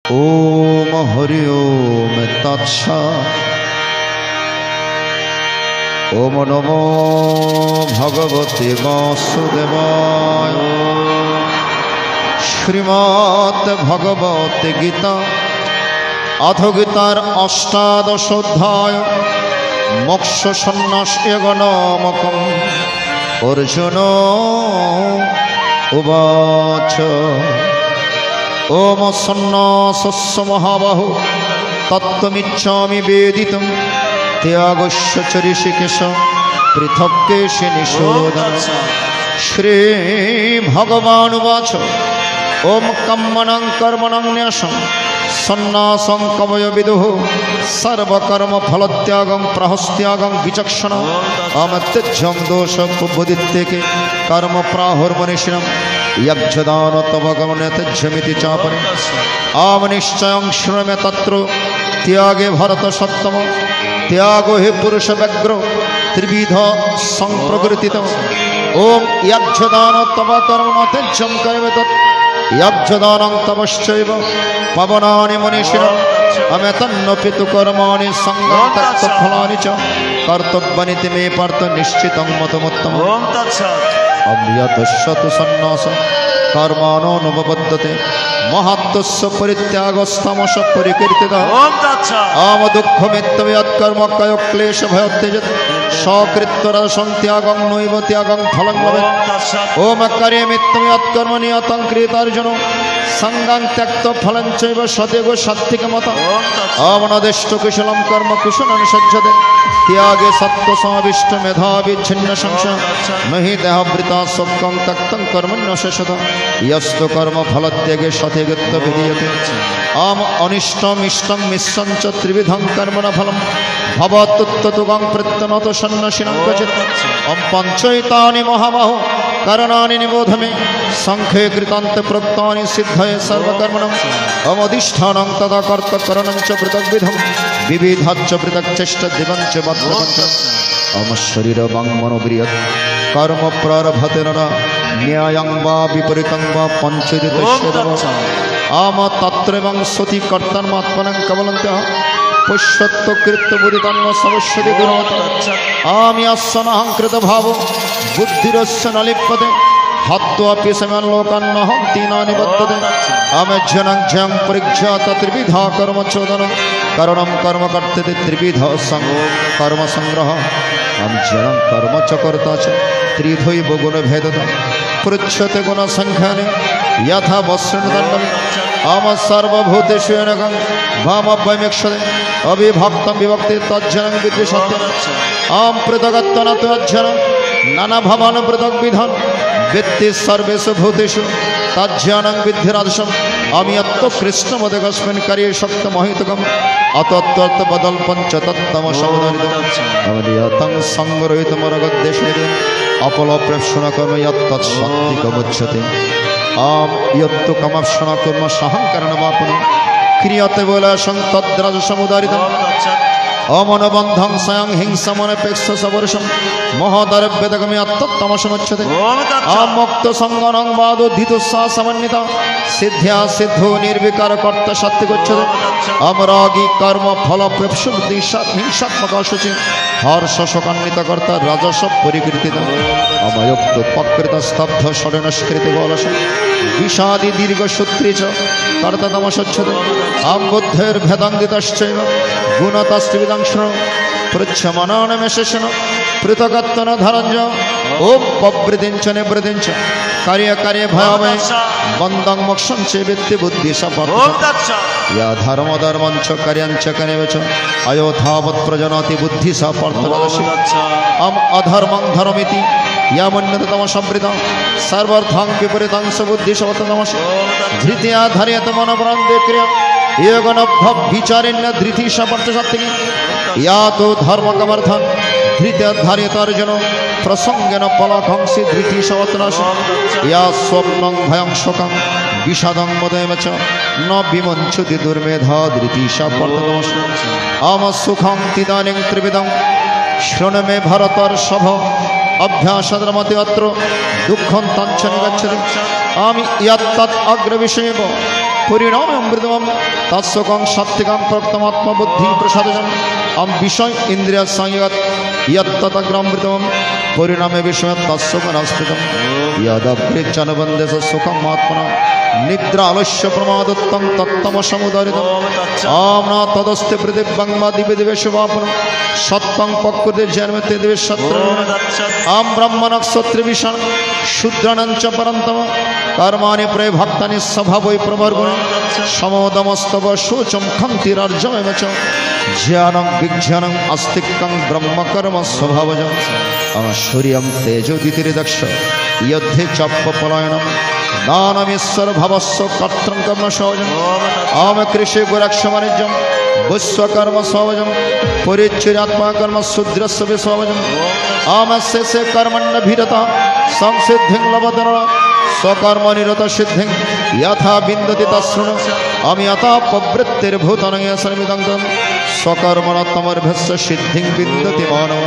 ओम हरि ओम तत्सत्। ओम नमो भगवते वासुदेवाय। श्रीमद् भगवत गीता अथ गीतार अष्टादश अध्याय मोक्ष सन्न्यास नामकम्। अर्जुन उवाच ओम सन्न्यासस्य महाबाहो तत्त्वमिच्छामि वेदितुं त्यागस्य च ऋषिकेश पृथक्केशि निषोदन। श्री भगवान् उवाच ओम कर्मणं कर्मणं न्यासं सन्न्यासं कवयो विदुः सर्वकर्म फलत्यागं प्रहस्त्यागं विचक्षण अमत्यज्यं दोषोपबोधित्येके कर्म प्राहुर्मनीषिणं यज्जदान तव गमने त्यज्यमिति चापरे आमनिश्चयं श्रमे तत्र त्यागे भरत सत्तम। त्यागो हि पुरुष व्यग्रो त्रिविध संप्रकृतितम। ओम यज्जदान तव कर्म त्यज्यं कर्म तत् यज्जदानं तपश्चैव पवनानि मनीषिणम् अमेतन्नपितु कर्माणि संगं तत्फलानि च कर्तव्यानि मे पार्थ निश्चितं मतमुत्तमम्। अव्यतस्य तु सन्न्यासः कर्माणो नोपपद्यते महत्तस्य परित्यागस्तमस परिकीर्तितः। आम दुःखमित्ययत्कर्म कयो क्लेश भयोत्यजत् सकृत्वरसं त्यागं नैव त्यागं फलं लभेत्। ओम कार्यमित्ययत्कर्म नियतं कृतार्जुनो संगं त्यक्त्वा फलं चैव सत्यगो सात्विकमतम्। आमनदिष्ट कुशलं कर्म कुशलं सज्जते त्यागे सत्त्वसमाविष्ट मेधावी छिन्न संशय नहि देहवृता शोकं त्यक्तं कर्मण्यशेषतः। यस्तु कर्म फलत्यागे सत्यगत्व विधीयते आम अनिष्टम् इष्टं मिश्रं च त्रिविधं कर्मण फलं भवत्तुत्तुगं प्रत्यनत सन्न्यासिनं क्वचित्। अं पञ्चैतानि महाबाहो करणानि निबोध मे संख्ये कृतान्ते प्रोक्तानि सिद्धये सर्वकर्मणम्। अमधिष्ठानं तदा कर्तकरणं च पृथग्विधं विविधच्च पृथक्चेष्ट दिवं च बद्धवञ्च। अम शरीरवाङ् मनोबृहत् कर्म प्रारभते नरा न्यायं वा विपरीतं वा पञ्चरितस्य आम तत्रैवं सति कर्तन्मात्मनं कवलन्त्यः पुष्यत्वकृत्यबुदितन्न समस्यति गुणवत्। आम्यस्सनहं कृतभावो बुद्धिरस्य न लिप्यते हत्वापि समं लोकान्नहं दीनानि वर्तते। अमेज्यनं ज्ञं परिज्ञात त्रिविधा कर्मचोदनं करणं कर्म कर्तते त्रिविध कर्म संग्रह। अज्ञानं कर्म च कर्ता च त्रिधैव गुणभेदतः पृच्छ्यते गुणसंख्याने यथा वस्त्रदण्डम्। आम सर्वभूतेषु येनकं भावव्यमीक्षते अविभक्तं विभक्ति तज्जनं विद्धि सत्यम्। आम पृथगत्वेन तु अज्ञानं नानाभावान् पृथग्विधान् विद्धि सर्वेषु भूतेषु तज्ज्ञानं विद्धि राजसम्। अमियत्तो कृष्णमदेकस्मिन् कार्ये शक्तमहितकम् अतत्त्वबदल्पं च तत्तमसमुदरितम्। अवनियतं संग्रहीतमरगद्देशनिधि अपलप्रेक्षणकर्म यत्तत्सात्विकमुच्यते। आम यत्तु कमर्षणकर्म सहङ्करणमापनं क्रियते बोलाशं तद्राजसमुदारितम्। अमनबन्धं स्वयं हिंसमनपेक्ष सवर्षं महदरभ्यदगमे अत्तमसमुच्यते। आमुक्तसङ्गनं वादोद्धितुस्सा समन्विता सिद्ध्या सिद्धो निर्विकार कर्ता सात्विकोच्यते। अमरागी कर्म फलप्रेप्सु हिंसात्मकशुचि हर्षशोकान्वित कर्ता राजस परिकीर्तितम्। अमयुक्त उपकृत स्तब्ध शरणस्कृत गोलसं विषादि दीर्घसूत्री च कर्ततमसुच्यते। आम बुद्धैर्भेदाङ्गितश्चैव गुणतस्त्रिविधं शृणु पृच्छमानानमेशेषेण पृथगत्वेन धनञ्ज। ओम प्रवृत्तिं च निवृत्तिं च कार्ये भयामहे बन्धं मोक्षं च वित्ति बुद्धि सपर्थ। या धर्मं च कार्यं च करेव च अयोधावत् प्रजनति बुद्धि सपर्थ। अम अधर्मं धर्ममिति या मन्यते तमसंवृतं सर्वार्थं विपरीतं स बुद्धि सपर्थ। धृत्या धारयते मनोप्रान्ते क्रिया योगनभ्यभिचारेण धृति सपर्थ सात्विकी। या तो धर्मकमर्थं धृत्या धारयते अर्जुन प्रसंगेन पलाखंसि धृति सवत्रासि। या स्वप्नं भयं शोकं विषादं मदेव च न विमुञ्चति दुर्मेधा धृति सपर्थ। आम सुखं तिदानीं त्रिविधं शृणु मे भरतर्षभ अभ्यासद्रमति अत्र दुःखं तञ्च निगच्छति आमि यत्तत् अग्रविषयेव परिणामे अमृतमं तत्सुखं सात्विकं प्रक्तमात्मबुद्धि प्रसादजम् अहं विषय इन्द्रिय संयत यत्तत् अग्रामृतमं परिणामे विषय तत्सुखनास्पृतम् यदभ्यच्चनबन्धेषु सुखम् आत्मना निद्रा आलस्य प्रमादत्तं तत्तमसमुदारितम् आम्ना तदस्ति पृथिव्यं वा दिव्य दिवेषु वापनं सत्तं प्रकृति जन्मते दिवे सत्र आम ब्रह्म नक्षत्रविषाण शूद्राणां च परन्तम कर्माणि प्रभक्तानि स्वभावै प्रवर्गुणे समोदमस्तव शोचं खन्तिरार्जवैव च ज्ञानं विज्ञानं आस्तिकं ब्रह्मकर्म स्वभावजम् सूर्यं तेजो दितिर्दक्ष यद्धे चप्पपलायनं दानमीश्वर भवस्व कर्त्रं कर्म सहजम् आम कृषि गोरक्षवाणिज्यं विश्वकर्म स्वभावजम् परिच्छेदात्मा कर्म शूद्रस्य विस्वभावजम् आम शेषे कर्मण्यभिरता संसिद्धिं लभते स्वकर्मनिरत सिद्धिं यथा विन्दति तच्छृणु आम यथा प्रवृत्तिर्भूतानां सर्वमिदं स्वकर्मणतमर्भस्य सिद्धिं विन्दति मानव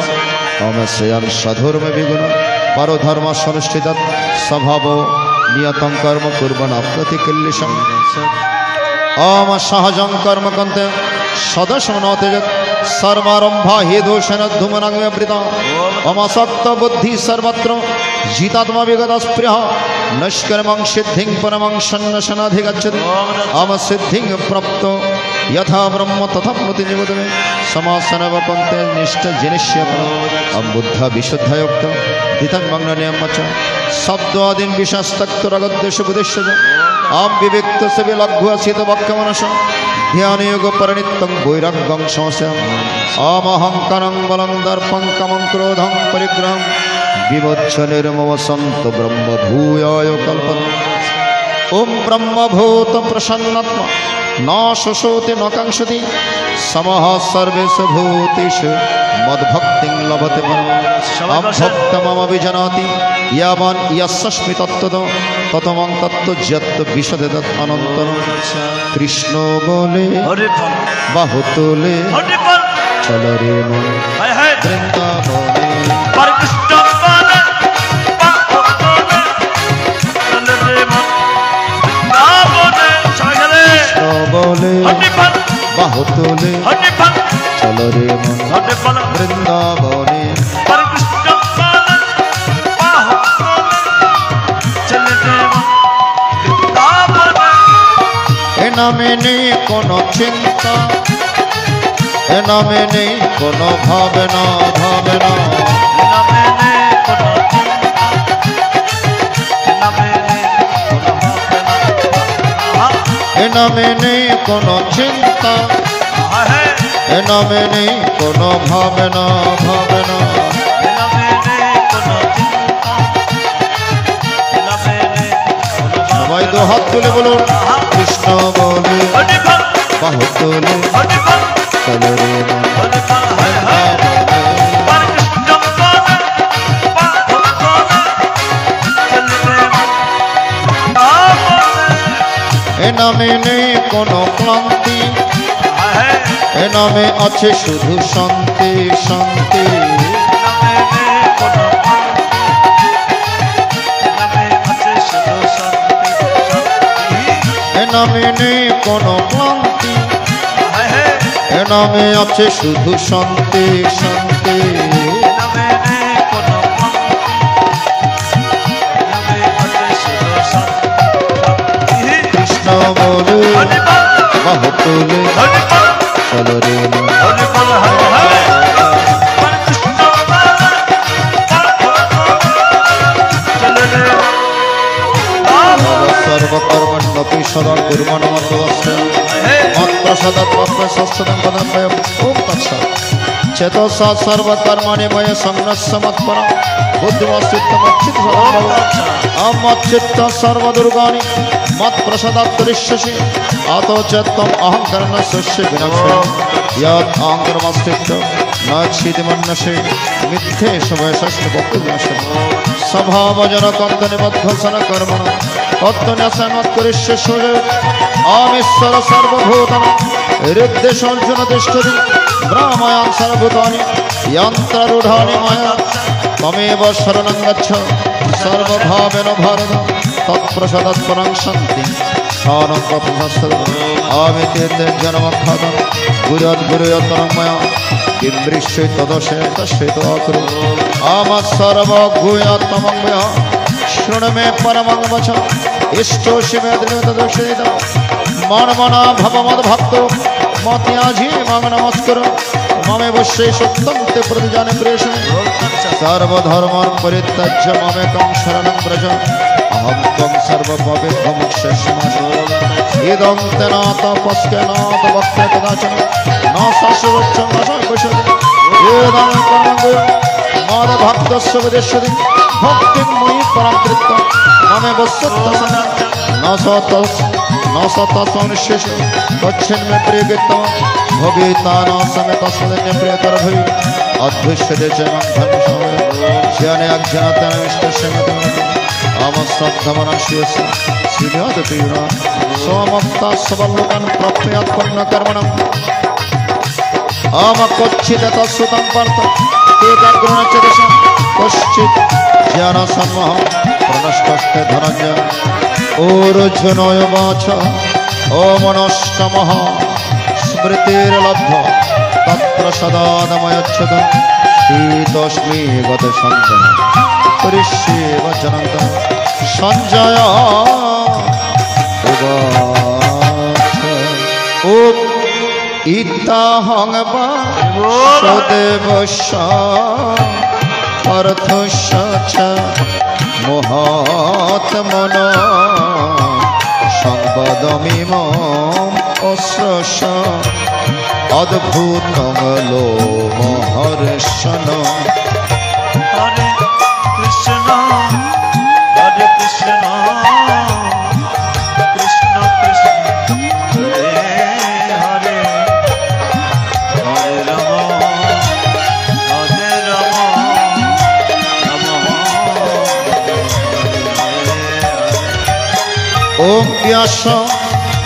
आम श्रेयं स्वधर्म विगुण परधर्म सनुष्ठित स्वभाव नियतं कर्म कुर्वन् अप्रतिकिल्लिशम् आम सहजं कर्म कंते सदशमनोतेजत् सर्वारंभा हे दोषेण धूमनाग्निवृता अमसक्त बुद्धि सर्वत्र जितात्मा विगतस्पृह नष्कर्मं सिद्धिं परमं सन्नशनाधिगच्छति आम सिद्धिं प्राप्तो यथा ब्रह्म तथा मृतिनिवदमे समासनव पंते निष्ठ जिनिष्यपन अम बुद्ध विशुद्धयुक्त दितं मंगलनियमच शब्दादीन विषस्तक्तरगद्देश बुद्धिश्च आम विविक्त से लघु असित वाक्यमनस ध्यान योग परिणितं वैराग्यं संशयम् आम अहंकारं बलं दर्पं कामं क्रोधं परिग्रहं विमोच्य निर्ममसंत ब्रह्म भूयाय कल्पना ओम ब्रह्मभूत प्रसन्नात्मा न शोषोति न कांक्षति समः सर्वेषु भूतेषु मद्भक्तिं लभते परम् भक्तमम विजानाति यावान् यस्मि तत्त्वतो ततमं तत्त्वज्ञात विशदे तत् अनन्तरं कृष्ण बोले बाहुतोले चलो रे मन वृंदावने बोले बाहुतोले चलो रे मन वृंदावने एना में नहीं कोनो चिंता एना में नहीं कोनो भावना भावना एना में नहीं कोनो चिंता एना में नहीं कोनो भावना भावना सबाई दो हाथ तुले बोलो कृष्ण बोले बाहुतोले चलो रे एना में नहीं कोनो क्लांति एना में अच्छे शुद्ध शांति शांति एना में नहीं कोनो क्लांति एना में अच्छे शुद्ध शांति शांति कृष्ण बोले बाहुतोले चलो रे सर्वकर्मण्यपि सदा कुर्वन् मत्प्रसादात् मत्प्रसादात् पदं ओम तत्सत् चेतसा सर्वकर्माणि मयि संन्यस्य मत्परं बुद्धिमच्चित्त सर्वदुर्गाणि मत्प्रसादात् करिष्यसि अतो च त्वम् अहङ्करणस्य विनाशः यत् अहङ्कारमस्तीत्य न छिदिमन्यसे मिथ्येष वैशस्य भक्तिविनाशः स्वभावजनकं निबद्धसन कर्मणः तत्त्वन्यासं मत्करिष्यसि आमीश्वर सर्वभूतानां हृद्देशोऽर्जुन तिष्ठति ब्रह्मयां सर्वभूतानि यन्त्ररूढानि मया তমেব শরণং গচ্ছ সর্বভাবেন ভারত তৎপ্রসাদাৎপরং শান্তি স্থানং প্রতিষ্ঠিত আমিতে জন্মখ্যাত গুরুয়ত্তরং ময়া কিমৃশ্যে তদশে তস্যে তকুরু আমা সর্বগুহ্যতমং ময়া শৃণু মে পরমং বচ ইষ্টোষি মে তদর্শিত মনমনা ভবমদ্ভক্ত মত্যাজি মম নমস্কুরু মমেব শেষোক্তং তে প্রতিজানে প্রেষণে সর্বধর্মাन् পরিত্যজ্য মমেকং শরণং ব্রজ অহং ত্বং সর্বপাপেভ্যো মোক্ষয়িষ্যামি ইদং তে ন তপস্কে ন তপস্কে কদাচন ন শাস্ত্রোক্তং ন সংকুশতে ইদং কর্মং মদ ভক্তস্য বিদেশ্যতি ভক্তিং মুয়ি পরম কৃত্য মমেব সত্যসং न सत्तानिशेष तच्छिन्मे प्रियकृतम भवितान समेत तस्मदन्य प्रियकर भवि अद्भुष्यते च मं धर्मशमय ज्ञाने अज्ञानतनमिष्टस्य अमश्रद्धमनस्यस्य श्रीनिवासतीर्णा स्वमक्ता सबलोकन् प्राप्नुयात्पुण्यकर्मणम् अमक्वचित् तत्सुतं पार्थ एकाग्रणचेतसं कश्चित् ज्ञानसन्मोहं प्रणष्टस्ते धनञ्जय ओर्जुनय वाच ओमनष्टमः स्मृतिर्लब्ध तत्प्रसादादमयच्छद शीतोष्मी गतसञ्जय परिष्ये वचनं सञ्जय उवाच उत इत्थं वासुदेवस्य अर्थस्य च मोहात्मनो संपदमिमम् अश्रश अद्भुतं लोमहर्षणम् हरे कृष्ण कृष्ण कृष्ण हरे हरे हरे राम ओम व्यास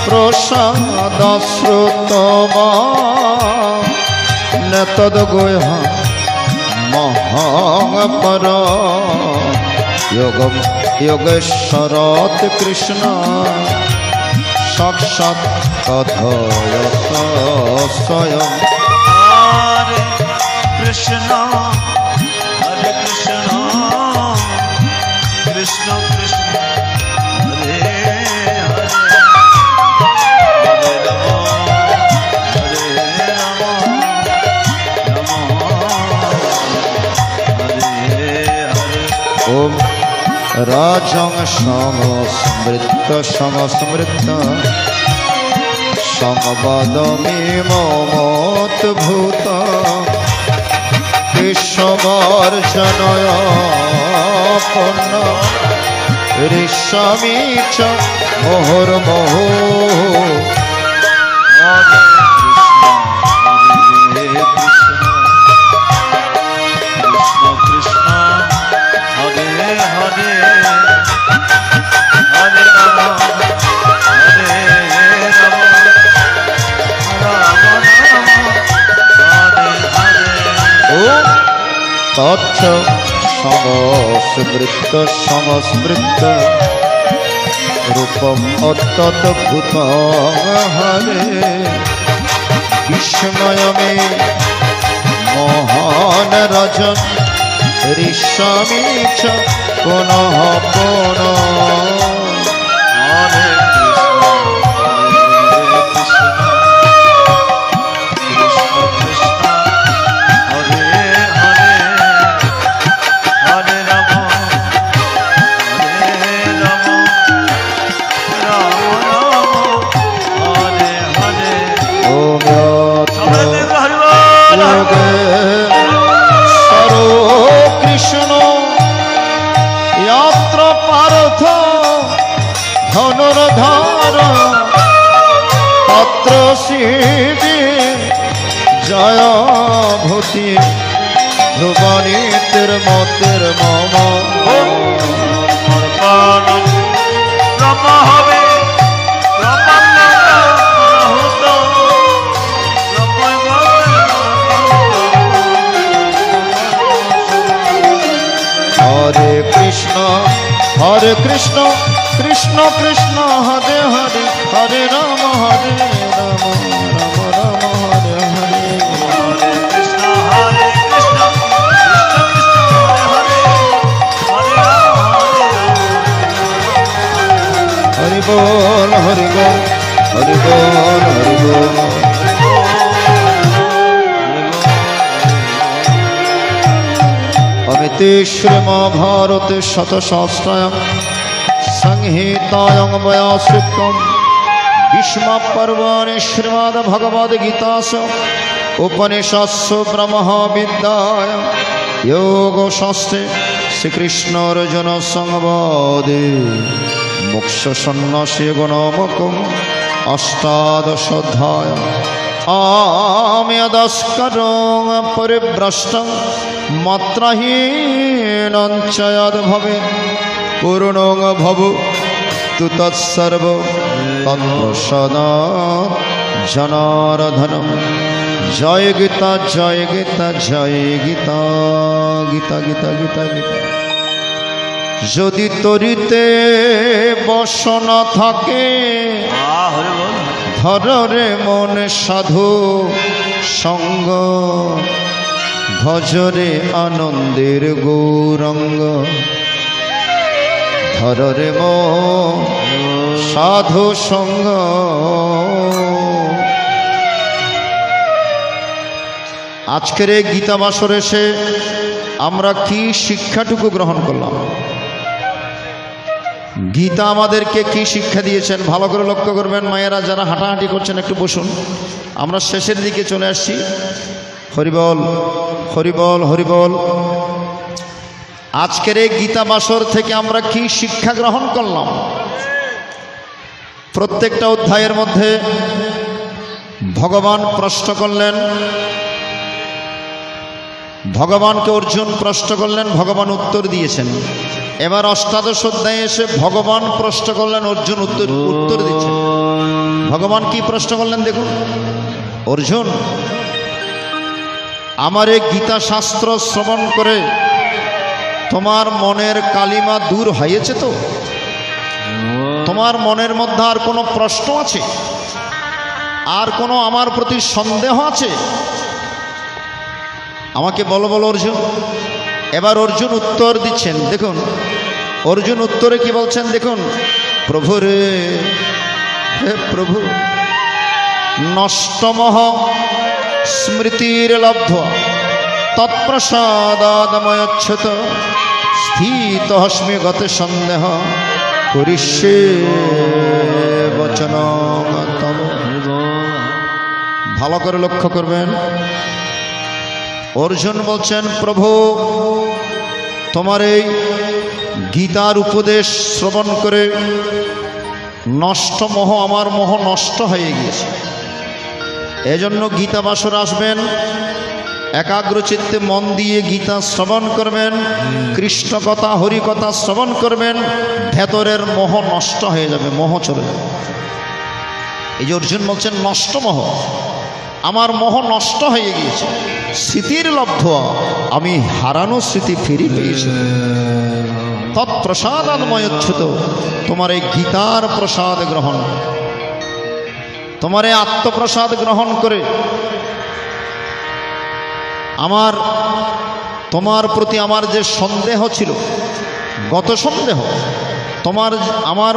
प्रसाद श्रुतमा न तद्गुह्य महापर योगम योगेश्वरात् कृष्ण साक्षात् कथयत स्वयं हरे कृष्ण कृष्ण कृष्ण ओम राजं समस्मृत संवादमिमोत्भूत विश्ववर्जनय पूर्ण ऋषामि च मुहुर्मुहुः तच्च समस्मृत रूपम अत्यद्भुतं हरे विस्मय में महान रजन ऋषामि च पुनः पुनः हरे धनुर्धार तत्र सीदे जय भूति ध्रुवनी तिर्मतिर्मम ब्रह्म हवे হরে কৃষ্ণ কৃষ্ণ কৃষ্ণ হরে হরে হরে রাম হরে রাম রাম রাম হরে হরে হরে কৃষ্ণ কৃষ্ণ কৃষ্ণ হরে হরে রাম হরি বল হরি বল হরি বল হরি বল। অমিতে শ্রীমহাভারতে শতসহস্রায়াং সংহিতায়াং ব্যাসোক্তম ভীষ্মपर्वणि श्रीमद्भगवद्गीतासु उपनिषत्सु ब्रह्मविद्यायां योगशास्त्रे श्रीकृष्णार्जुनसंवादे मोक्षसंन्यासयोगनामकम् अष्टादशोऽध्यायः। आमि यदस्करं परिभ्रष्टं मात्राहीनं च यद्भवेत् पूर्णं भवतु तत्सर्वं तत्प्रसादात् जनार्दनं। जय गीता जय गीता जय गीता गीता गीता गीता गीता। যদি তরিতে বসন থাকে হরে বল ধরে মন সাধু সঙ্গ ভজরে আনন্দের গৌরঙ্গ ধরে মন সাধু সঙ্গ। আজকের এই গীতা বাসরে এসে আমরা কি শিক্ষাটুকু গ্রহণ করলাম? গীতা আমাদেরকে কি শিক্ষা দিয়েছেন ভালো করে লক্ষ্য করবেন। মায়েরা যারা হাঁটাহাঁটি করছেন একটু বসুন, আমরা শেষের দিকে চলে আসছি। হরিবল হরিবল হরিবল। আজকের এই গীতা বাসর থেকে আমরা কি শিক্ষা গ্রহণ করলাম? প্রত্যেকটা অধ্যায়ের মধ্যে ভগবান প্রশ্ন করলেন, ভগবানকে অর্জুন প্রশ্ন করলেন, ভগবান উত্তর দিয়েছেন। এবার অষ্টাদশ অধ্যায়ে এসে ভগবান প্রশ্ন করলেন, অর্জুন উত্তর দিচ্ছেন। ভগবান কি প্রশ্ন করলেন দেখুন। অর্জুন, আমার এই গীতা শাস্ত্র শ্রবণ করে তোমার মনের কালিমা দূর হয়েছে তো? তোমার মনের মধ্যে আর কোনো প্রশ্ন আছে? আর কোনো আমার প্রতি সন্দেহ আছে? আমাকে বলো বলো অর্জুন। এবার অর্জুন উত্তর দিচ্ছেন দেখুন। অর্জুন উত্তরে কি বলছেন দেখুন। প্রভু রে, হে প্রভু, নষ্টমহ স্মৃতির লব্ধ তৎপ্রসাদাদময়চ্ছুত স্থিতস্মি গতে সন্দেহ করিষ্যে বচনং তব। ভালো করে লক্ষ্য করবেন। অর্জুন বলছেন, প্রভু তোমার এই গীতার উপদেশ শ্রবণ করে নষ্ট মোহ, আমার মোহ নষ্ট হয়ে গিয়েছে। এজন্য গীতা বাসর আসবেন, একাগ্রচিত্তে মন দিয়ে গীতা শ্রবণ করবেন, কৃষ্ণ কথা হরি কথা শ্রবণ করবেন, ভেতরের মোহ নষ্ট হয়ে যাবে, মোহ চলে যাবে। এই যে অর্জুন বলছেন নষ্ট মোহ, আমার মোহ নষ্ট হয়ে গিয়েছে। স্মৃতির লব্ধ, আমি হারানো স্মৃতি ফিরে পেয়েছি। তৎপ্রসাদাদময়চ্ছুত, তোমার এই গীতার প্রসাদ গ্রহণ, তোমার এই আত্মপ্রসাদ গ্রহণ করে আমার তোমার প্রতি আমার যে সন্দেহ ছিল, গত সন্দেহ, আমার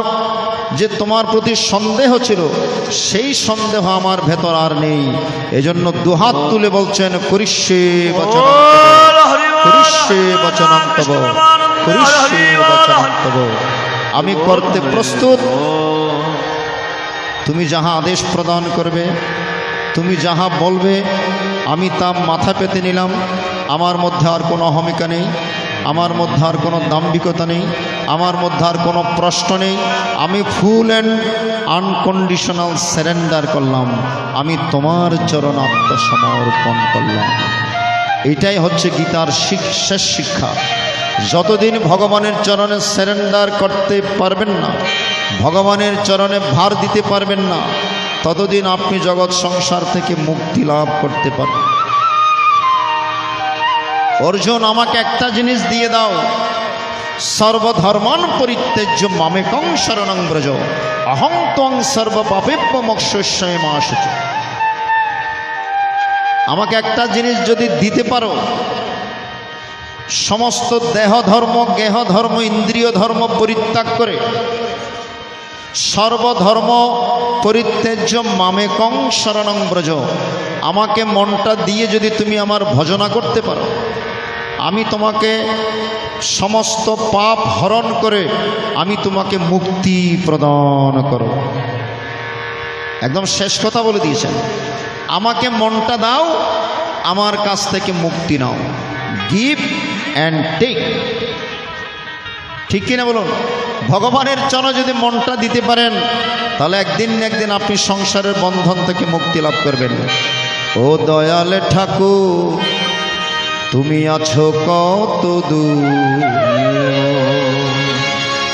যে তোমার প্রতি সন্দেহ ছিল, সেই সন্দেহ আমার ভেতর আর নেই। এজন্য দুহাত তুলে বলছেন, করিষ্যে বচনং করিষ্যে বচনং তব, করিষ্যে বচনং তব। আমি করতে প্রস্তুত। তুমি যাহা আদেশ প্রদান করবে, তুমি যাহা বলবে, আমি তা মাথা পেতে নিলাম। আমার মধ্যে আর কোনো অহমিকা নেই, আমার মধ্যে আর কোনো দাম্ভিকতা নেই, আমার মধ্যে আর কোনো প্রশ্ন নেই। আমি ফুল অ্যান্ড আনকন্ডিশনাল সারেন্ডার করলাম। আমি তোমার চরণ আত্মসমর্পণ করলাম। এটাই হচ্ছে গীতার শেষ শিক্ষা। যতদিন ভগবানের চরণে সারেন্ডার করতে পারবেন না, ভগবানের চরণে ভার দিতে পারবেন না, ততদিন আপনি জগৎ সংসার থেকে মুক্তি লাভ করতে পারবেন। অর্জুন, আমাকে একটা জিনিস দিয়ে দাও, সর্বধর্মান পরিত্যাজ্য মামেকং শরণং ব্রজ অহং ত্বং সর্বপাপেভ্য মোক্ষয়িষ্যামি মা শুচি। আমাকে একটা জিনিস যদি দিতে পারো, সমস্ত দেহ ধর্ম গেহ ধর্ম ইন্দ্রিয় ধর্ম পরিত্যাগ করে সর্বধর্ম পরিত্যাজ্য মামেকং শরণং ব্রজ, আমাকে মনটা দিয়ে যদি তুমি আমার ভজনা করতে পারো, আমি তোমাকে সমস্ত পাপ হরণ করে আমি তোমাকে মুক্তি প্রদান করব। একদম শেষ কথা বলে দিয়েছেন, আমাকে মনটা দাও, আমার কাছ থেকে মুক্তি নাও। Give and take. ঠিক কিনা বলুন? ভগবানের চরণে যদি মনটা দিতে পারেন, তাহলে একদিন না একদিন আপনি সংসারের বন্ধন থেকে মুক্তি লাভ করবেন। ও দয়াল ঠাকুর, তুমি আছো কত দূর,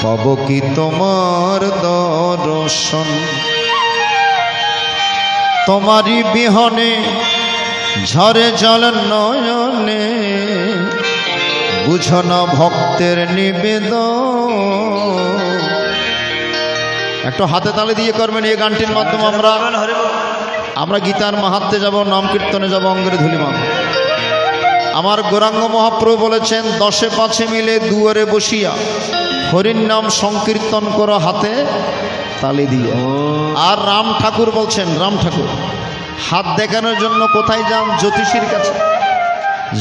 পাব কি তোমার দর্শন? তোমারই বিহনে ঝরে জল নয়নে, বুঝো না ভক্তের নিবেদন। একটু হাতে তালে দিয়ে করবেন। এই গানটির মাধ্যমে আমরা গীতার মাহাত্ম্যে যাব, নাম কীর্তনে যাব, অঙ্গের ধুলি মাখব। আমার গৌরাঙ্গ মহাপ্রভু বলেছেন, 10 5 মিলে দুয়ারে বসিয়া হরির নাম সংকীর্তন করো হাতে তালি দিয়ে। আর রাম ঠাকুর বলছেন, রাম ঠাকুর হাত দেখানোর জন্য কোথায় যান? জ্যোতিষীর কাছে।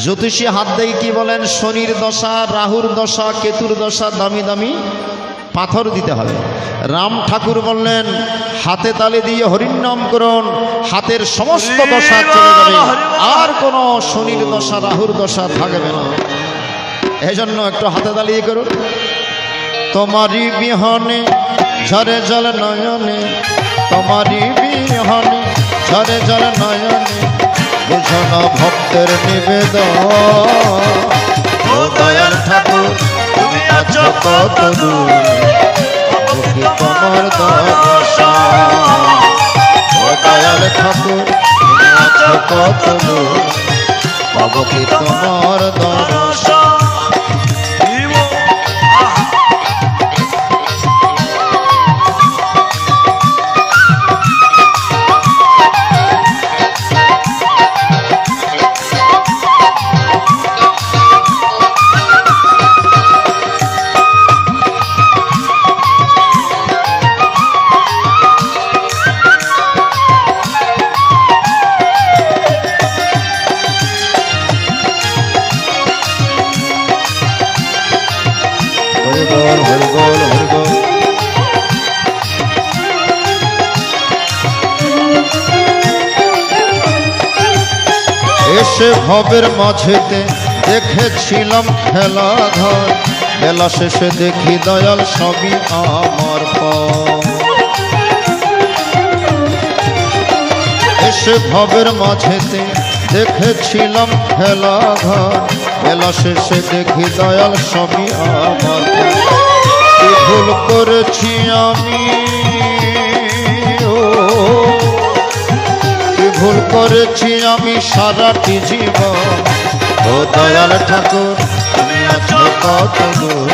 জ্যোতিষী হাত দেখে কি বলেন? শনির দশা, রাহুর দশা, কেতুর দশা, দামি দামি পাথর দিতে হবে। রাম ঠাকুর বললেন, হাতে তালি দিয়ে হরির নাম করুন, হাতের সমস্ত দশা চলে যাবে, আর কোনো শনির দশা রাহুর দশা থাকবে না। এই জন্য একটু হাতে তালি দিয়ে করুন। তোমারই বিহনে ঝরে জল নয়নে, তোমারই বিহনে ঝরে জল নয়নে, বুঝো না ভক্তের নিবেদন। ও দয়াল ঠাকুর, তুমি আছো কত দূর, মুখে তোমার দর্শন। ও দয়াল ঠাকুর, তুমি আছো কত দূর, পাব কি তোমার দর্শন? এসে ভবের মাঝেতে দেখেছিলাম খেলাধর, বেলা শেষে দেখি দয়াল সবই আমার পর। এসে ভবের মাঝেতে দেখেছিলাম খেলাধর, বেলা শেষে দেখি দয়াল সবই আমার পর। কি ভুল করেছি আমি, ভুল করেছি আমি সারাটি জীবন। ও দয়াল ঠাকুর, তুমি আছো কত দূর,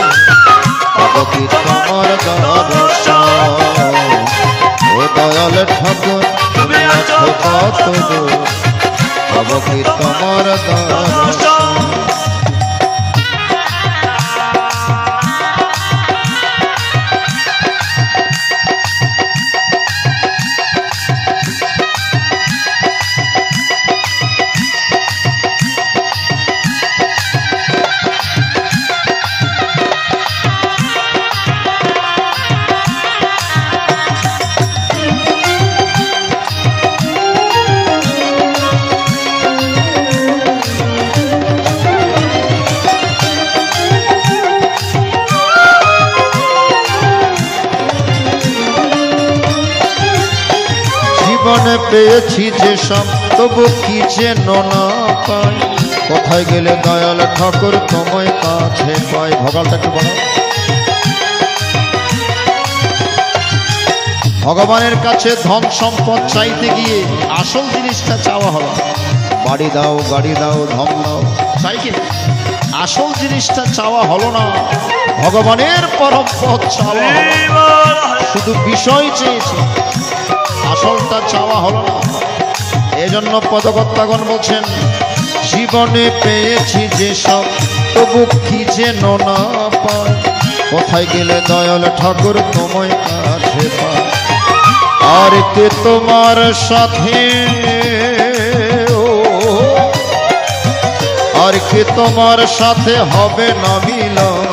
পাব কি তোমার দর্শন? ও দয়াল ঠাকুর, তুমি আছো কত দূর, পাব কি তোমার দর্শন? জীবনে পেয়েছি যেসব, তবু কি যেন না পাই, কোথায় গেলে দয়াল ঠাকুর তোমায় কাছে পাই। ভগবানটা একটু বলো। ভগবানের কাছে ধন সম্পদ চাইতে গিয়ে আসল জিনিসটা চাওয়া হলো, বাড়ি দাও, গাড়ি দাও, ধন দাও, তাই কি আসল জিনিসটা চাওয়া হলো না, ভগবানের পরম পদ চাওয়া হলো, শুধু বিষয় চেয়েছে, আসলটা চাওয়া হলো না। এজন্য পদকর্তাগণ বলছেন, জীবনে পেয়েছি যেসব তবু কি যেন না পায়, কোথায় গেলে দয়াল ঠাকুর তোমায় কাছে পায়। আর কে তোমার সাথে, আর কে তোমার সাথে হবে না মিলন,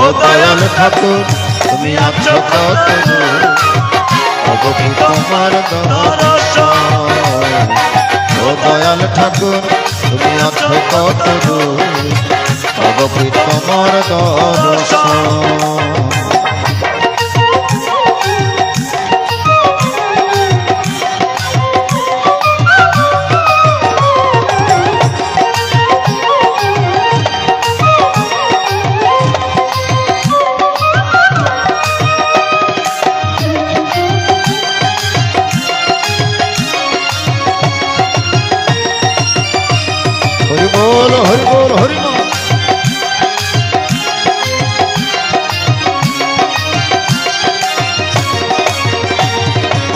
ও দয়াল ঠাকুর তুমি আছো কত দূর, অবধি তোমার দর্শন, ও দয়াল ঠাকুর তুমি আছো কত দূর, অবধি তোমার দর্শন। হরি বল হরি বল হরি বল।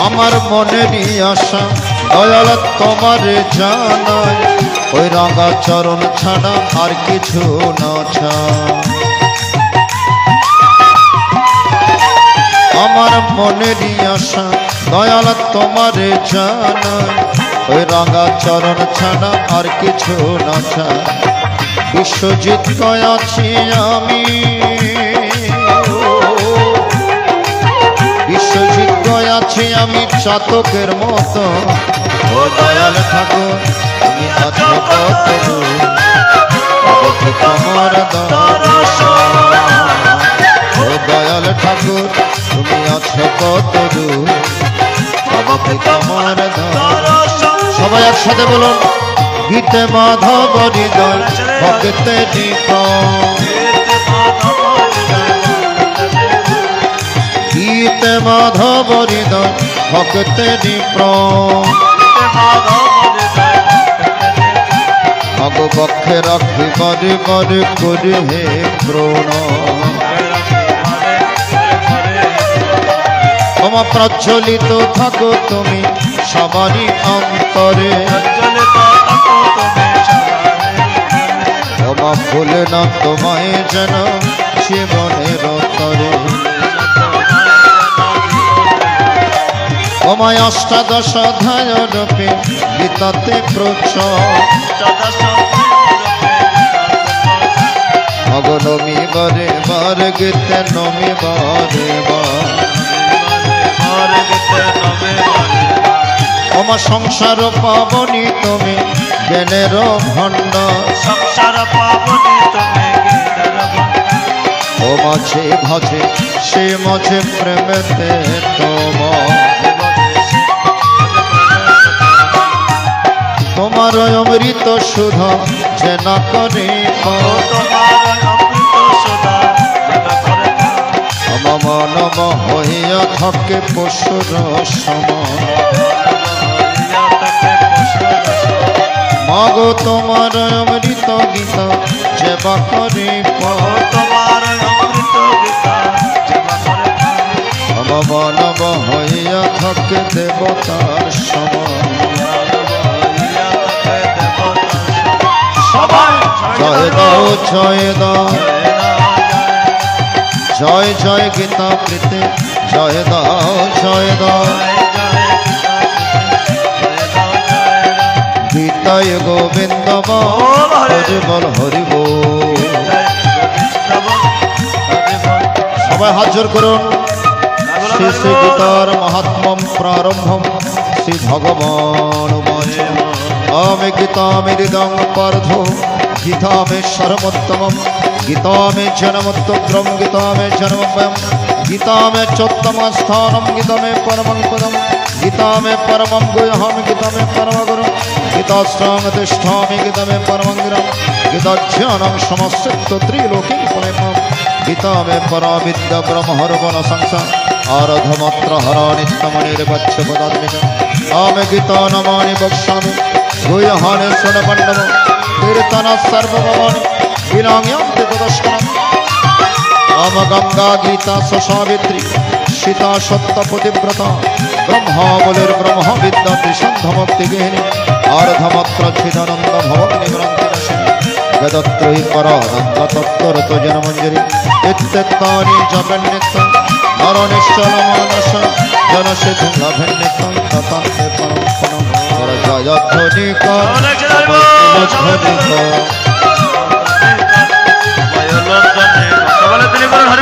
আমার মনেরই আশা দয়াল তোমার জানাই, ওই রাঙা চরণ ছাড়া আর কিছু না চাই। আমার মনেরই আশা দয়াল তোমার জানাই, ওই রাঙা চরণ ছাড়া আর কিছু না চাই। বিশ্বজিৎ আছি আমি, বিশ্বজিৎ আছি আমি চাতকের মতো, ও দয়াল ঠাকুর তুমি আছো কত দূর, অবধি তোমার দর্শন, ও দয়াল ঠাকুর তুমি আছো কত দূর, অবধি তোমার দর্শন। সবাই একসাথে বলুন, গীতে মাধব হৃদয় ভক্তে গীতে মাধব হৃদয় ভক্তে অগ বক্ষে রাখি বারে বারে করে হে প্রণ, তোমা প্রজ্বলিত থাকো তুমি সবারই অন্তরে, তোমা ভুলে না তোমায় যেন জীবনের তরে, তোমায় অষ্টাদশ অধ্যায় রূপে গীতাতে প্রচার, অগনমি বারে বার গীতে নমি বারে বার, তোমা সংসার পাবনি তুমি জ্ঞানের ভণ্ডার, সংসার পাবনি তুমি ও মাঝে ভাজে সে মাঝে প্রেমেতে তোমার অমৃত সুধা যে না করে মানব হইয়া থাকে পশুর সমান, মাগো তোমার অমৃত গীতা যে বা করে তোমার অমৃত গীতা মানব হইয়া থাকে দেবতার সমান। সবাই জয় দাও জয় দাও, জয় জয় গীতা প্রীতি, জয় দাও জয় দাও, গীতায় গোবিন্দ হরি বল হরি বল। সবাই হাত জোর করুন। শ্রী শ্রী গীতার মহাত্ম্যম প্রারম্ভম শ্রী ভগবান বাচে, আমি গীতা মৃদং পার্থ গীতা মে সর্বোত্তমম, গীতা মে জনমোত্তগ্রম, গীতা মে জন্মভয়ম, গীতা মে চোত্তম স্থানম, গীতা মে পরমং পদম, गीता में परमं गुह्यं गीता में परम गुरु गीताश्रम तिष्ठामि गीता में परमं गुरु गीताज्ञानं समस्तं त्रिलोकी पुण्यं गीता में परा विद्या ब्रह्महर्वन संसार आराधमात्र हरा नित्यमनिर्वच्छ पदात्मिक आमे गीता नमानि वक्ष्यामि गुह्यं स्वनपण्डवं কীর্তন সর্বভবনি বিনাঙ্গন্তে তদস্করম রাম গঙ্গা গীতা সাবিত্রী সীতা সত্য পতিব্রতা ব্রহ্মাবলীর ব্রহ্ম বিদ্যা ত্রিসন্ধমক্তি গৃহিণী अर्धमात्र चिदानंद भवग्नि ग्रंथिरसिनी वेदत्रयी परानंद तत्त्वरत जनमंजरी इत्यक्तानि जगन्नित्यं नरनिश्चलमानस जनसिद्धं लभन्नित्यं ततन्ते परं जयध्वनिका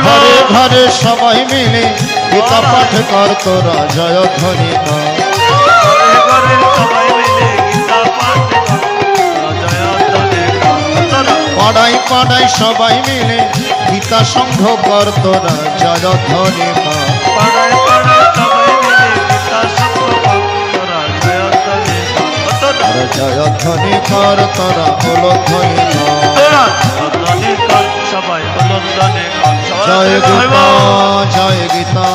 घरे घरे सबाई मिले गीता पाठ कर तोरा जयध्वनिका পাড়াই পাড়াই সবাই মিলে গীতা সংঘ কর তোরা জয়ধ্বনি মা জয়ধ্বনি কর তোরা উলধ্বনি মা জয় গীতা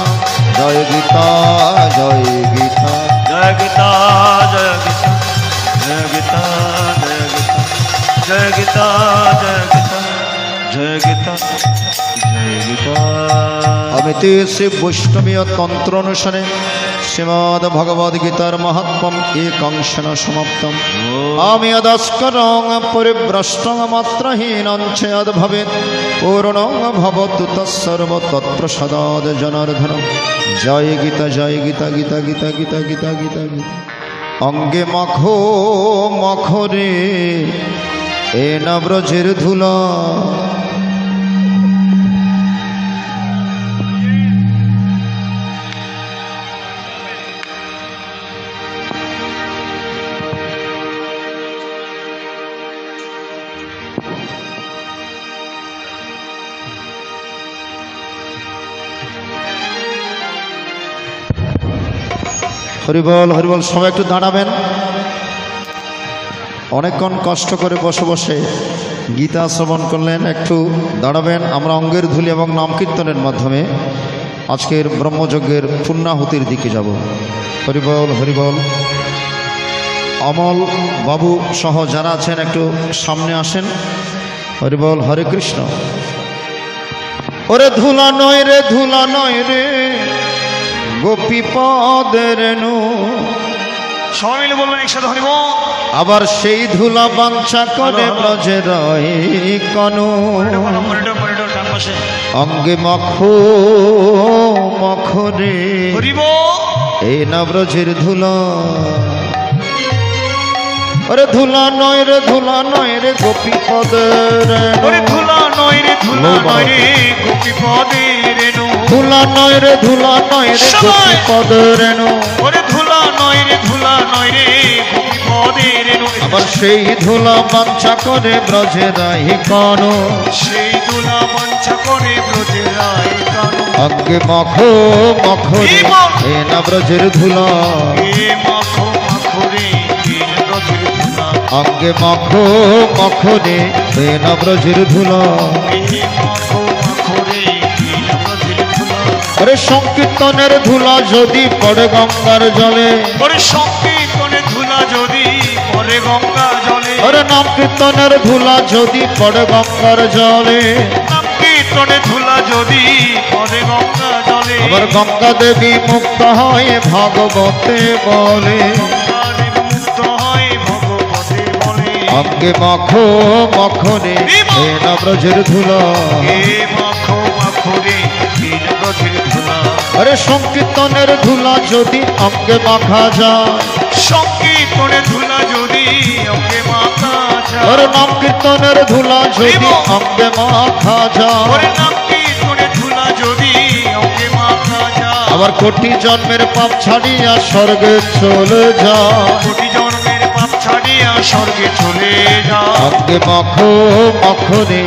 জয় গীতা জয় গীতা জয় গীতা জয় গীতা জয় গীতা জয় গীতা জয় গীতা জয় গীতা জয় গীতা। আমি শ্রী বৈষ্ণবীয় তন্ত্র অনুসারে শ্রীমদ্ ভগবদ গীতার মহাত্ম্যম একাংশেন সমাপ্তম। আমি অদস্করং পরিভ্রষ্টং মাত্রহীনং চেদ ভবেৎ পূর্ণং ভবতু তৎসর্ব তৎপ্রসাদাদ জনার্দন। জয় গীতা জয় গীতা গীতা গীতা গীতা গীতা গীতা গীতা। অঙ্গে মাখো মাখো রে এ নব্রজের ধুলা হরিবল হরিবল। সবাই একটু দাঁড়াবেন। অনেকক্ষণ কষ্ট করে বসে বসে গীতা শ্রবণ করলেন, একটু দাঁড়াবেন। আমরা অঙ্গের ধুলি এবং নাম কীর্তনের মাধ্যমে আজকের ব্রহ্মযজ্ঞের পূর্ণাহুতির দিকে যাব। হরিবল হরিবল। অমল বাবু সহ যারা আছেন একটু সামনে আসেন। হরিবল হরে কৃষ্ণ। ওরে ধুলা নয় রে ধুলা নয় রে গোপীপদের নু। সবাই মিলে বলবেন একসাথে হরিবল। আবার সেই ধুলা বাঞ্ছা করে ব্রজের কনু। অঙ্গে মখো মখো রে এই না ব্রজের ধুলা। ওরে ধুলা নয় রে ধুলা নয় রে গোপীপদের। ধুলা নয় রে ধুলা নয় রে গোপীপদের নু। ধুলা নয় রে ধুলা নয় রে গোপীপদের নু। ওরে ধুলা নয় রে ধুলা নয় রে গোপীপদের নু। আবার সেই ধুলা বাঞ্ছা করে ব্রজের কনু। সেই ধুলা বাঞ্ছা করে ব্রজের কনু। অঙ্গে মখো মখো রে এ না ব্রজের ধুলা। মাখো মাখো রে ব্রজের ধুলা। অঙ্গে মখো মখো রে এ না ব্রজের ধুলা। মাখো মাখো রে ব্রজের ধুলা। আরে সংকীর্তনের ধুলা যদি পড়ে গঙ্গার জলে। ওরে সংকীর্তনের ধুলা যদি পড়ে গঙ্গা জলে। আরে নাম কীর্তনের ধুলা যদি পড়ে গঙ্গার জলে। নাম কীর্তনের ধুলা যদি পড়ে গঙ্গা জলে। আবার গঙ্গা দেবী মুক্ত হয়ে ভাগবতে বলে। মুক্ত হয় ভগবতে বলে। অঙ্গে মখো মখো রে এ না ব্রজের ধুলা। মাখো মাখো রে ব্রজের ধুলা। আরে সংকীর্তনের ধুলা যদি অঙ্গে মাখা যায়। সংকীর্তনের ধুলা যদি অঙ্গে মাখা যায়। আরে নাম কীর্তনের ধুলা যদি অঙ্গে মাখা যায়। ওরে নাম কীর্তনের ধুলা যদি অঙ্গে মাখা যায়। আবার কোটি জন্মের পাপ ছাড়িয়া স্বর্গে চলে যায়। কোটি জন্মের পাপ ছাড়িয়া স্বর্গে চলে যায়। অঙ্গে মখো মখো রে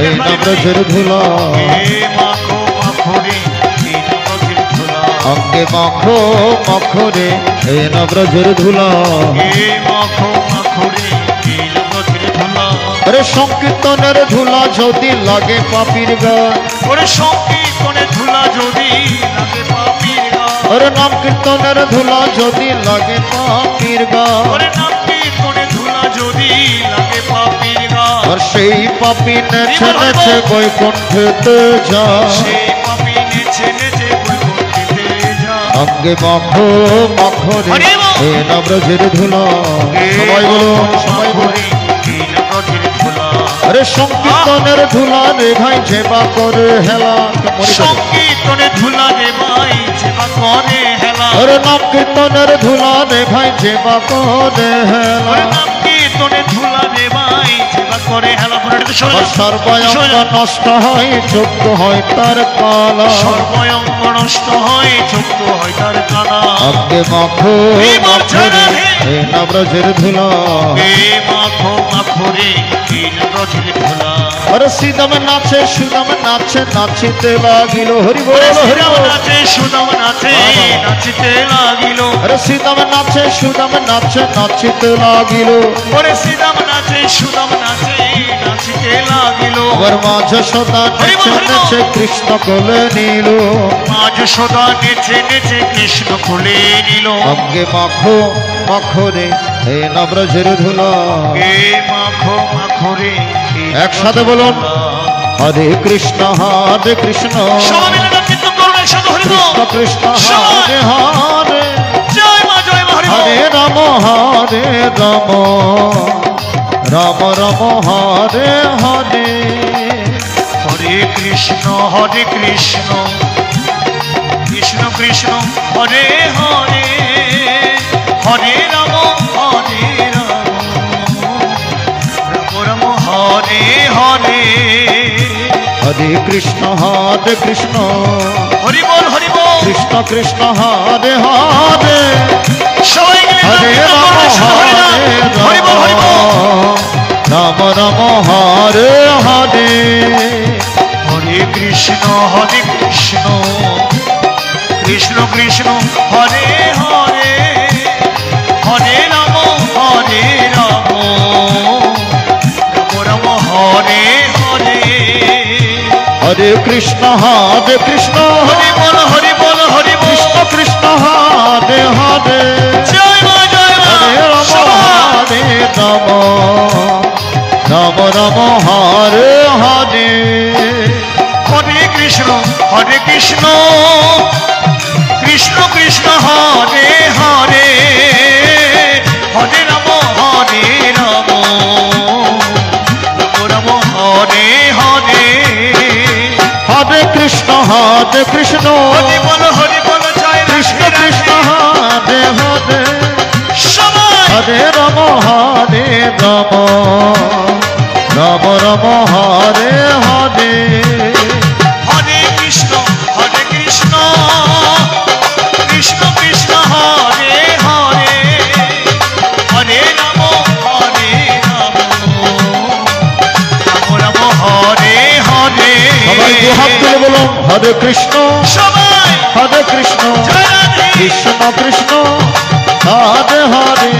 এই না ব্রজের ধুলা। মাখো মাখো রে ব্রজের ধুলা। অঙ্গে মখো মখো রে এই না ব্রজের ধুলা। মাখো মাখো রে ব্রজের ধুলা। আরে সংকীর্তনের ধুলা যদি লাগে পাপির গায়। ওরে সংকীর্তনের ধুলা যদি লাগে পাপির গায়। আরে নাম কীর্তনের ধুলা যদি লাগে পাপির গায়। ওরে নাম কীর্তনের ধুলা যদি লাগে পাপির আর সেই পাপি নেছে নেছে বৈকুণ্ঠেতে যায়, সেই পাপি নেচে নেচে বৈকুণ্ঠেতে যায়। অঙ্গে মাখো মাখো রে হরি বল। এ না ব্রজের ধুলা। সবাই বলুন, সবাই বলুন। আরে সংকীর্তনের ধুলা রে ভাই সেবা করে হেলা। সংকীর্তনের ধুলা রে ভাই সেবা করে হেলা। আরে নাম কীর্তনের ধুলা রে ভাই সেবা করে হেলা। ওরে নাম কীর্তনের ধুলা রে ভাই সেবা করে হেলা। আর সর্বঙ্গ নষ্ট হয় চোখ হয় তার কালা। সর্বঙ্গ নষ্ট হয় চোখ হয় তার কালা। অঙ্গে মাখো মাখো রে এ না ব্রজের ধুলা। এ মাখো মাখো রে এ না ব্রজের ধুলা। আরে সুদাম নাচে সুদাম নাচে নাচিতে লাগিল। হরি বল হরি সুদাম বল। নাচে সুদাম নাচে নাচিতে লাগিল। আরে সুদাম নাচে সুদাম নাচে নাচিতে লাগিল। ওরে সুদাম নাচে সুদাম নাচে নাচিতে লাগিল। আবার মাঝ সদা নেচে নেচে কৃষ্ণ কোলে নিল। মাঝ সদা নেচে নেচে কৃষ্ণ কোলে নিল। অঙ্গে মাখো মাখো রে এ না ব্রজের ধুলা। এ মাখো মাখো রে এ না একসাথে বলুন, হরে কৃষ্ণ হরে কৃষ্ণ সবাই মিলে নাম কীর্তন করুন একসাথে। হরি বল। কৃষ্ণ কৃষ্ণ হরে হরে জয় মা হরি বল। হরে রাম হরে রাম রাম রাম হরে হরে। হরে কৃষ্ণ কৃষ্ণ কৃষ্ণ হরে হরে হরে রাম রাম রাম হরে হরে। হরে কৃষ্ণ হরি বল হরি বল। কৃষ্ণ কৃষ্ণ হরে হরে সবাই মিলে নাম হরে কীর্তন রাম করুন একসাথে। হরি নাম। হরি বল হরি বল। রাম রাম হরে হরে। হরে কৃষ্ণ কৃষ্ণ কৃষ্ণ হরে হরে হরে রাম রাম রাম হরে হরে। হরে কৃষ্ণ হরি বল হরি বল হরি বল। কৃষ্ণ কৃষ্ণ হরে হরে জয় মা হরে রাম সবাই। হরে রাম রাম রাম হরে হরে। হরে কৃষ্ণ কৃষ্ণ কৃষ্ণ হরে হরে হরে রাম রাম রাম হরে হরে। হরে কৃষ্ণ হরি বল জয় কৃষ্ণ কৃষ্ণ হরে হরে সবাই। হরে রাম রাম রাম রাম হরে হরে। হরে কৃষ্ণ কৃষ্ণ কৃষ্ণ হরে হরে হরে রাম রাম হরে হরে। সবাই দু হাত তুলে বলুন, হরে কৃষ্ণ সবাই হরে কৃষ্ণ জয় রাধে। কৃষ্ণ কৃষ্ণ হরে হরে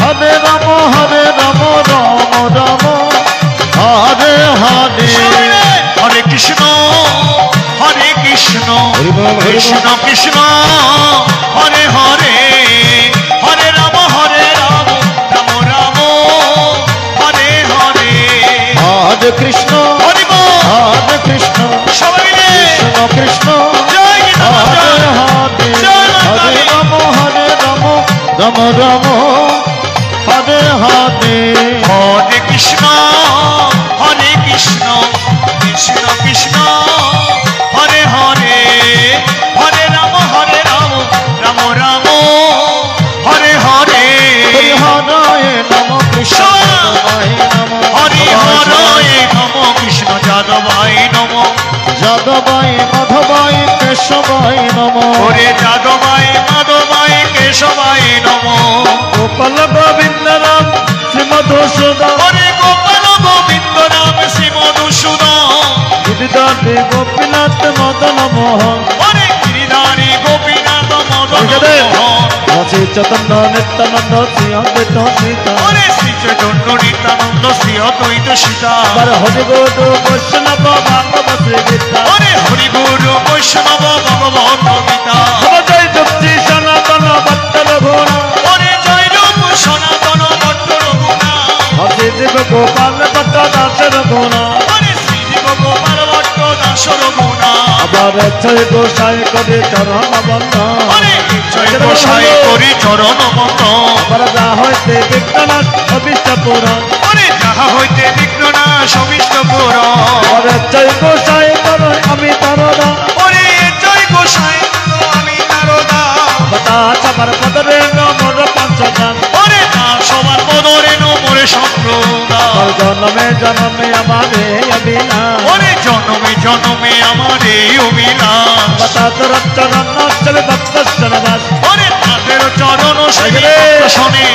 হরে রাম রাম রাম হরে হরে। হরে কৃষ্ণ হরি বল হরি বল। কৃষ্ণ কৃষ্ণ হরে হরে হরে রাম রাম রাম হরে হরে। হরে কৃষ্ণ হরি বল। হরে কৃষ্ণ সবাই মিলে কৃষ্ণ কৃষ্ণ জয় গীতা হরে জয়। হরে জয় মা হরে কালী। রাম রাম রাম হরে হরে। হরে কৃষ্ণ কৃষ্ণ কৃষ্ণ হরে হরে হরে রাম রাম রাম হরে হরে। হরি হরায় নম কৃষ্ণ যাদবায় নম। হরি হরে নম কৃষ্ণ যাদবায় নম। যাদবায় মাধবায় কেশবায় নম। হরে যাদবায় মাধবায় কেশবায় নম। গোপাল গোবিন্দ রাম শ্রী মধুসূদন হরে গোপাল গোবিন্দ রাম শ্রী মধুসূদন। গিরিধারী গোপীনাথ মদন মোহন। হরে গিরিধারী গোপীনাথ মদন জগদে। মোহন। শ্রী চৈতন্য নিত্যানন্দ শ্রী অদ্বৈত সীতা। হরে শ্রী চৈতন্য নিত্যানন্দ শ্রী অদ্বৈত সীতা। হরি গুরু বৈষ্ণব ভাগবত গীতা। হরে হরি গুরু বৈষ্ণব ভগবত গীতা। জয় যুক্তি সনাতন ভক্ত রঘুনা। হরে জয় রূপ সনাতন ভট্ট রঘুনাথ। হরে জীব গোপাল ভট্ট দাসের গুণা ওরে শ্রীজীব গোপাল ভট্ট দাসর গুণা আবার জয় গোসাই করে চরণ বন্ধন ওরে জয় গোসাই করি চরণ বন্দন আবার যা হইতে বিজ্ঞানাস অবিষ্ট পুরাণ ওরে যাহা হইতে বিঘ্ন না সবিষ্ট পুর আবার জয় গোসাই করে আমি তারদা ওরে জয় গোসাই আমি নারদা বতা চাবার পদরে নমর পঞ্চদান ওরে তা সবার বদরে মোরে সম্প্রদান আর জন্মে জন্মে আমারে অবিনা ওরে জনমে জনমে আমারে অভিলাষ বতা তোর চরণ সবে ভক্ত শরণাস ওরে তাদের চরণ শোনে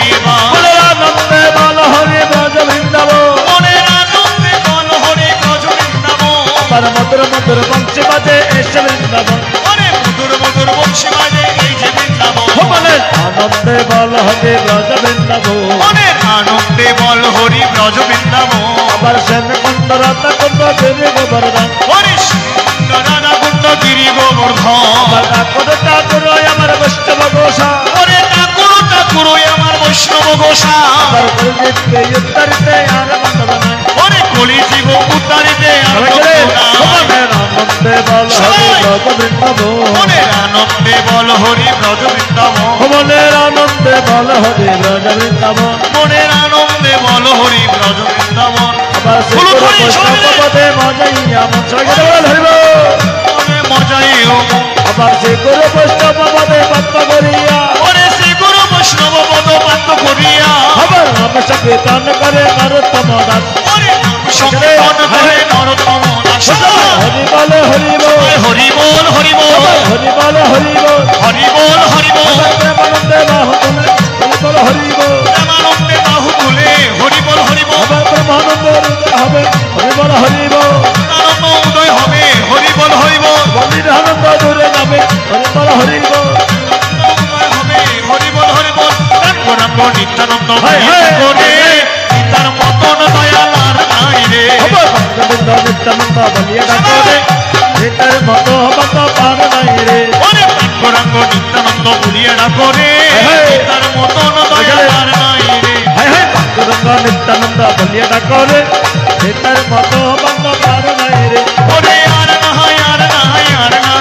বলে আনন্দে বল হরি ব্রজ বৃন্দাব মনের আনন্দে বল হরে ব্রজ বৃন্দাবন আবার মধুর মধুর বংশী বাজে এসে বৃন্দাবন ওরে মধুর মধুর বংশী বাজে এই যে বৃন্দাবন বলে আনন্দে বল হরি ব্রজ বৃন্দাব মনের আনন্দে বল হরি ব্রজ বৃন্দাবন আবার সেন কুণ্ড রাধা কুণ্ড গিরি গোবর্ধন ওরে রাধা কুণ্ড গিরি গোবর্ধন আবার ঠাকুর ঠাকুর আমার বৈষ্ণব গোসা ওরে ঠাকুর ঠাকুর আমার বৈষ্ণব গোসা আবার কলিতে উত্তরিতে আর বন্ধব নাই ওরে কলি জীব উত্তারিতে আনন্দে বল হরি ব্রজ বৃন্দাব মনের আনন্দে বল হরি ব্রজ বৃন্দাবন মনের আনন্দে বল হরি ব্রজ বৃন্দাব মনের আনন্দে বল হরি ব্রজ বৃন্দাবন আবার সে বলো গুরু হরি, বৈষ্ণব সবাই। পদে মজাইয়া মন সঙ্গে বল হরিব মনে মজাই ও আবার সে গুরু বৈষ্ণব পদে পদ্ম করিয়া ওরে শ্রী গুরু বৈষ্ণব পদ পাত্র করিয়া আবার নাম সংকীর্তন করে নরোত্তম দাস ওরে নাম সংকীর্তন করে নরোত্তম দাস হরি বল হরিব হরি বল হরি বল হরি বল হরিব হরি বল হরি বল প্রেমানন্দে বাহু তুলে হরি বল হরিব প্রেমানন্দে বাহু তুলে হরি বল হরি বল আবার ব্রহ্মানন্দ হৃদয় হবে হরি বল হরিব আনন্দ উদয় হবে হরি বল হরি বল বলির আনন্দ দূরে নামে হরি বল হরিব উদয় হবে হরি বল হরি বল রাম নিত্যানন্দ হায়, হায়। করে তার মতন দয়াল আর নাই রে আবার ভক্তবৃন্দ নিত্যানন্দ বলিয়া ডাকরে ভিতর মতো মত পার নাই রে ওরে প্রাঙ্গরাঙ্গ নিত্যানন্দ বলিয়া ডাকরে হ্যাঁ। তার মতন দয়াল আর নাই রে হায় হায় ভক্তবৃন্দ নিত্যানন্দ বলিয়া ডাকরে ভিতর মতো মত পার নাই রে ওরে আর নাই আর নাই আর নাই